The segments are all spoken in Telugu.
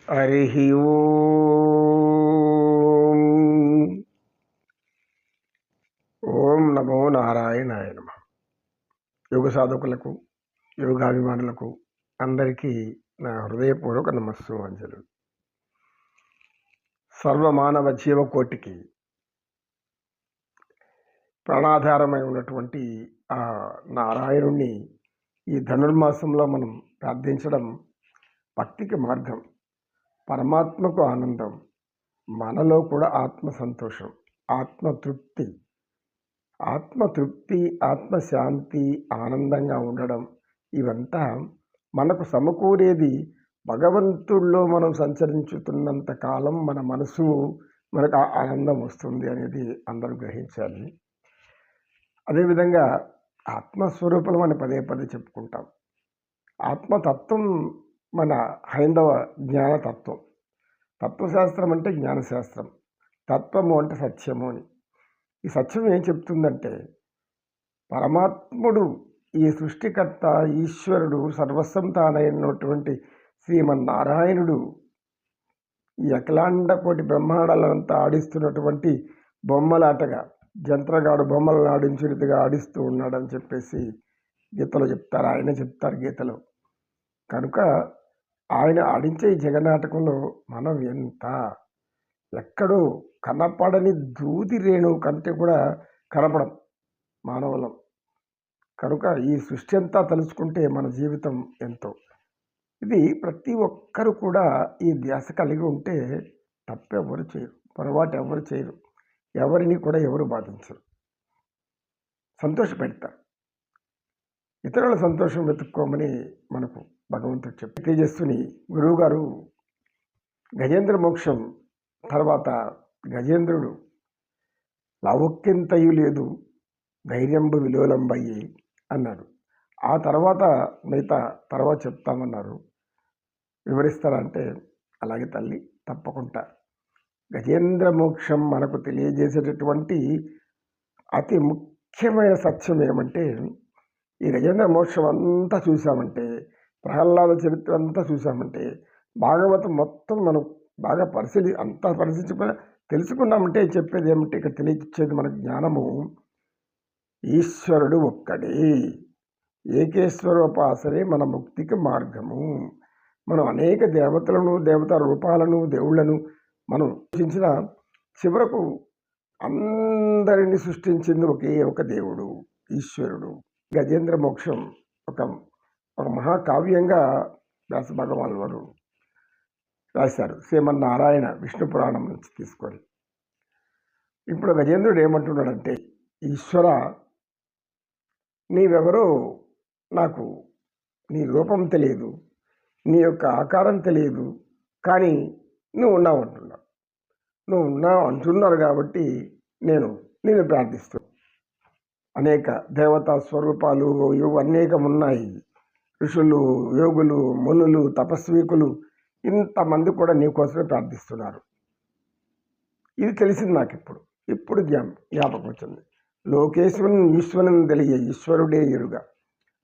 హరి ఓం. ఓం నమో నారాయణాయ నమః. యోగ సాధకులకు, యోగాభిమానులకు అందరికీ నా హృదయపూర్వక నమస్సుమాంజలు. సర్వమానవ జీవకోటికి ప్రాణాధారమై ఉన్నటువంటి ఆ నారాయణుణ్ణి ఈ ధనుర్మాసంలో మనం ప్రార్థించడం భక్తికి మార్గం, పరమాత్మకు ఆనందం, మనలో కూడా ఆత్మ సంతోషం, ఆత్మతృప్తి, ఆత్మశాంతి, ఆనందంగా ఉండడం, ఇవంతా మనకు సమకూరేది భగవంతుడిలో మనం సంచరించుతున్నంత కాలం మన మనసు మనకు ఆనందం వస్తుంది అనేది అందరూ గ్రహించాలి. అదేవిధంగా ఆత్మస్వరూపం అని పదే పదే చెప్పుకుంటాం. ఆత్మతత్వం మన హైందవ జ్ఞానతత్వం. తత్వశాస్త్రం అంటే జ్ఞానశాస్త్రం, తత్వము అంటే సత్యము అని. ఈ సత్యం ఏం చెప్తుందంటే, పరమాత్ముడు, ఈ సృష్టికర్త, ఈశ్వరుడు, సర్వస్వం తానైనటువంటి శ్రీమన్నారాయణుడు ఈ అఖిలాండ కోటి బ్రహ్మాండాలంతా ఆడిస్తున్నటువంటి బొమ్మలాటగా, జంత్రగాడు బొమ్మలను ఆడించినట్టుగా ఆడిస్తూ ఉన్నాడని చెప్పేసి గీతలో చెప్తారు, ఆయన చెప్తారు గీతలో. కనుక ఆయన ఆడించే ఈ జగన్నాటకంలో మనం ఎక్కడో కనపడని దూది రేణువు కంటే కూడా కనపడం మానవులం. కనుక ఈ సృష్టి అంతా తలుచుకుంటే మన జీవితం ఎంతో. ఇది ప్రతి ఒక్కరు కూడా ఈ ధ్యాస కలిగి ఉంటే తప్పెవరు చేయరు, పొరపాటు ఎవరు చేయరు, ఎవరిని కూడా ఎవరు బాధించరు, సంతోషపెడతారు. ఇతరుల సంతోషం వెతుక్కోమని మనకు భగవంతుడు చెప్పి తేజస్సుని గురువుగారు గజేంద్ర మోక్షం తర్వాత గజేంద్రుడు లౌక్యంతయు లేదు ధైర్యంబు విలోలంబయ్యి అన్నాడు. ఆ తర్వాత మిగతా తర్వాత చెప్తామన్నారు. వివరిస్తారా అంటే, అలాగే తల్లి, తప్పకుండా. గజేంద్ర మోక్షం మనకు తెలియజేసేటటువంటి అతి ముఖ్యమైన సత్యం ఏమంటే, ఈ గజేంద్ర మోక్షం అంతా చూసామంటే, ప్రహ్లాద చరిత్ర అంతా చూసామంటే, భాగవతం మొత్తం మనం బాగా అంతా పరిశీలించకుండా తెలుసుకున్నామంటే చెప్పేది ఏమంటే, ఇక్కడ తెలియచేది మన జ్ఞానము ఈశ్వరుడు ఒక్కడే, ఏకేశ్వరోపాసనే మన ముక్తికి మార్గము. మనం అనేక దేవతలను, దేవతా రూపాలను, దేవుళ్లను మనం సృష్టించిన చివరకు అందరిని సృష్టించింది ఒకే ఒక దేవుడు, ఈశ్వరుడు. గజేంద్ర మోక్షం ఒక మహాకావ్యంగా వ్యాస భగవాన్ వారు రాశారు, శ్రీమన్నారాయణ విష్ణు పురాణం నుంచి తీసుకొని. ఇప్పుడు గజేంద్రుడు ఏమంటున్నాడంటే, ఈశ్వర, నీవెవరో నాకు నీ రూపం తెలియదు, నీ యొక్క ఆకారం తెలియదు, కానీ నువ్వు ఉన్నావు అంటున్నావు. నువ్వు ఉన్నావు అంటున్నారు కాబట్టి నేను ప్రార్థిస్తున్నాను. అనేక దేవతా స్వరూపాలు అనేకం ఉన్నాయి. ఋషులు, యోగులు, మునులు, తపస్వీకులు ఇంతమంది కూడా నీ కోసమే ప్రార్థిస్తున్నారు. ఇది తెలిసింది నాకు. ఇప్పుడు జ్ఞాపకం వచ్చింది. లోకేశ్వరుని ఈశ్వరుని తెలియ ఈశ్వరుడే ఎరుగా.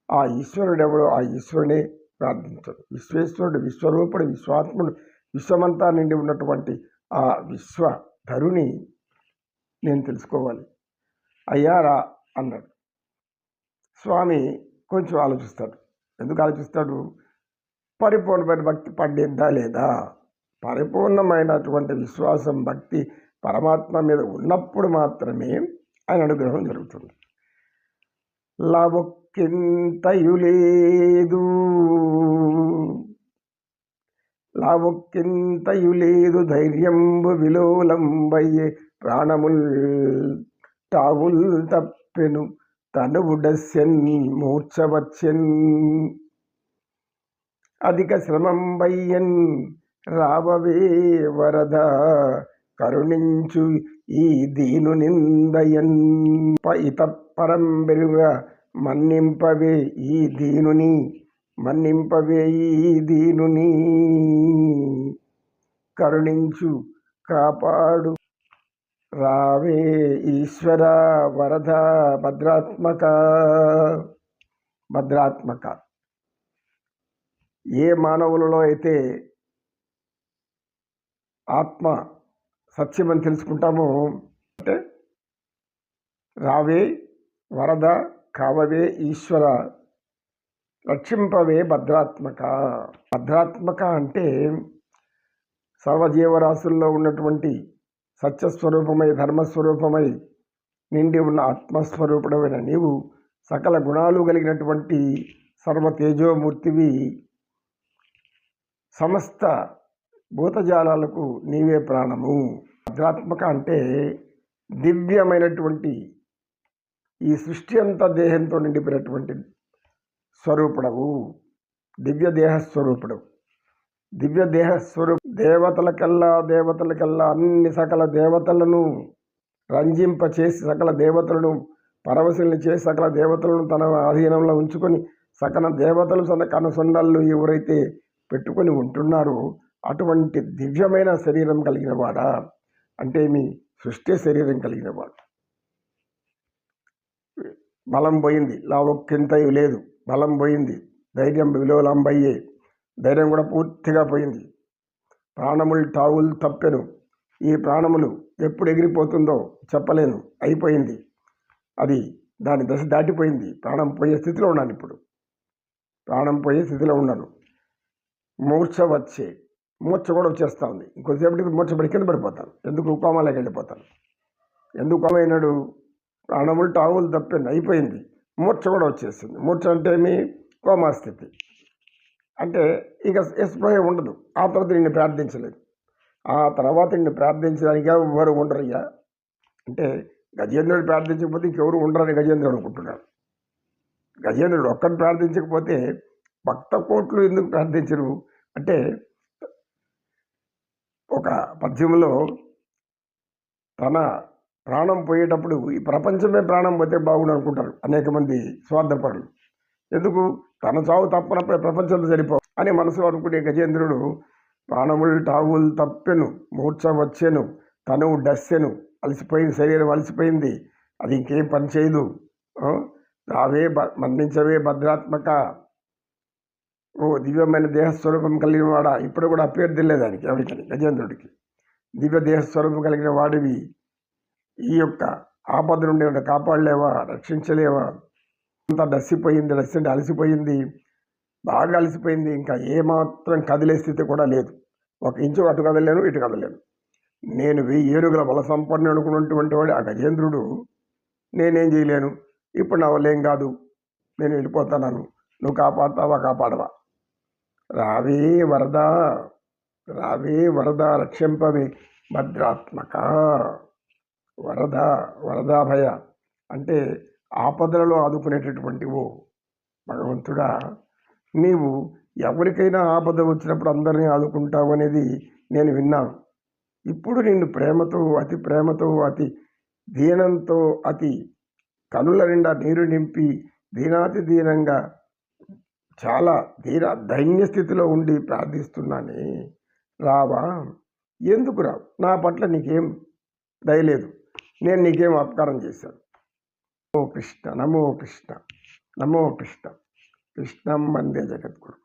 ఆ ఈశ్వరుడెవడో ఆ ఈశ్వరుడే ప్రార్థించడు. విశ్వేశ్వరుడు, విశ్వరూపుడు, విశ్వాత్ముడు, విశ్వమంతా నిండి ఉన్నటువంటి ఆ విశ్వధరుని నేను తెలుసుకోవాలి. అయ్యారా అన్నాడు. స్వామి కొంచెం ఆలోచిస్తాడు. ఎందుకు ఆలోచిస్తాడు? పరిపూర్ణమైన భక్తి పండిద్దా లేదా, పరిపూర్ణమైనటువంటి విశ్వాసం, భక్తి పరమాత్మ మీద ఉన్నప్పుడు మాత్రమే ఆయన అనుగ్రహం జరుగుతుంది. లావొక్కింతయు లేదు ధైర్యంబు విలోలంబయ్యే ప్రాణముల్ తావుల్ తప్పెను తనువుడస్యన్ మూర్ఛవచ్చన్ అధిక శ్రమంబయ్యన్ రావవే వరద కరుణించు ఈ దీను నిందయన్ ఇత పరంబెరుగా మన్నింపవే ఈ దీనుని కరుణించు కాపాడు రావే ఈశ్వర వరద భద్రాత్మక. ఏ మానవులలో అయితే ఆత్మ సత్యమని తెలుసుకుంటామో అంటే రావే వరద కావవే ఈశ్వర రక్షింపవే భద్రాత్మక. భద్రాత్మక అంటే సర్వజీవరాశుల్లో ఉన్నటువంటి సత్యస్వరూపమై ధర్మస్వరూపమై నిండి ఉన్న ఆత్మస్వరూపుడమైన నీవు సకల గుణాలు కలిగినటువంటి సర్వ తేజోమూర్తివి. సమస్త భూతజాలాలకు నీవే ప్రాణము. భద్రాత్మక అంటే దివ్యమైనటువంటి ఈ సృష్టి అంతా దేహంతో నిండిపోయినటువంటి స్వరూపుడవు. దివ్య దేహస్వరూపుడు. దివ్య దేహస్వరూపు దేవతలకల్లా అన్ని సకల దేవతలను రంజింపచేసి సకల దేవతలను పరవశుల్ని చేసి సకల దేవతలను తన ఆధీనంలో ఉంచుకొని సకల దేవతలు తన కనుసొండళ్ళు ఎవరైతే పెట్టుకొని ఉంటున్నారో అటువంటి దివ్యమైన శరీరం కలిగిన వాడా అంటే మీ సృష్టి శరీరం కలిగిన వాడు. బలం పోయింది, లావొక్కింతయు లేదు, బలం పోయింది, ధైర్యం విలోలంబయ్యే, ధైర్యం కూడా పూర్తిగా పోయింది. ప్రాణములు తావులు తప్పెను. ఈ ప్రాణములు ఎప్పుడు ఎగిరిపోతుందో చెప్పలేను, అయిపోయింది. అది దాని దశ దాటిపోయింది. ప్రాణం పోయే స్థితిలో ఉన్నాను ఇప్పుడు. ప్రాణం పోయే స్థితిలో ఉన్నాను. మూర్ఛ కూడా వచ్చేస్తూ ఉంది. ఇంకొద్దిసేపటికి మూర్ఛపడి కింద పడిపోతాను. ఎందుకు కోమాలోకి వెళ్ళిపోతాను. ఎందుకు కోమైనాడు? ప్రాణములు తావులు తప్పింది, అయిపోయింది. మూర్ఛ కూడా వచ్చేసింది. మూర్ఛ అంటే ఏమి? కోమా స్థితి. అంటే ఇక స్పృహ ఉండదు. ఆ తర్వాత నిన్ను ప్రార్థించలేదు. ఆ తర్వాత నిన్ను ప్రార్థించడానికి ఎవరు ఉండరయ్యా అంటే గజేంద్రుడు ప్రార్థించకపోతే ఇంకెవరు ఉండరని గజేంద్రుడు అనుకుంటున్నాడు. గజేంద్రుడు ఒక్కరిని ప్రార్థించకపోతే భక్త కోట్లు ఎందుకు ప్రార్థించరు అంటే ఒక పద్యంలో తన ప్రాణం పోయేటప్పుడు ఈ ప్రపంచమే ప్రాణం పోతే బాగుండు అనుకుంటారు అనేక మంది స్వార్థపరులు. ఎందుకు? తన చావు తప్పనప్పుడే ప్రపంచంతో సరిపో అని మనసు అనుకునే గజేంద్రుడు ప్రాణములు టావులు తప్పెను, మూర్ఛ వచ్చెను, తనువు డస్సెను, అలసిపోయింది, శరీరం అలసిపోయింది, అది ఇంకేం పని చేయదు. రావే మరణించవే భద్రాత్మక, ఓ దివ్యమైన దేహస్వరూపం కలిగిన వాడా. ఇప్పుడు కూడా పేరు తెలియదానికి ఎవరికని గజేంద్రుడికి. దివ్య దేహస్వరూపం కలిగిన వాడివి, ఈ యొక్క ఆపద నుండి కాపాడలేవా, రక్షించలేవా? అంతా డస్సిపోయింది, అంటే అలసిపోయింది, బాగా అలసిపోయింది. ఇంకా ఏమాత్రం కదిలే స్థితి కూడా లేదు. ఒక ఇంచు అటు కదలేను, ఇటు కదలేను. నేను 1000 ఏనుగుల బల సంపన్నుడు అనుకున్నటువంటి వాడు ఆ గజేంద్రుడు. నేనేం చేయలేను. ఇప్పుడు నా వల్ల ఏం కాదు, నేను వెళ్ళిపోతాను. నువ్వు కాపాడతావా, కాపాడవా? రావే వరదా, రావే వరద రక్షింపవే భద్రాత్మక. వరదాభయ అంటే ఆపదలలో ఆదుకునేటటువంటి ఓ భగవంతుడా, నీవు ఎవరికైనా ఆపద వచ్చినప్పుడు అందరినీ ఆదుకుంటావు అనేది నేను విన్నాను. ఇప్పుడు నిన్ను ప్రేమతో అతి దీనంతో అతి కనుల నిండా నీరు నింపి దీనాతి దీనంగా చాలా దైన్య స్థితిలో ఉండి ప్రార్థిస్తున్నానే, రావా? ఎందుకు రావు? నా పట్ల నీకేం దయలేదు, నేను నీకేం అపకారం చేశాను? నమో కృష్ణ, నమో కృష్ణ, నమో కృష్ణ. కృష్ణం వందే జగద్గురు.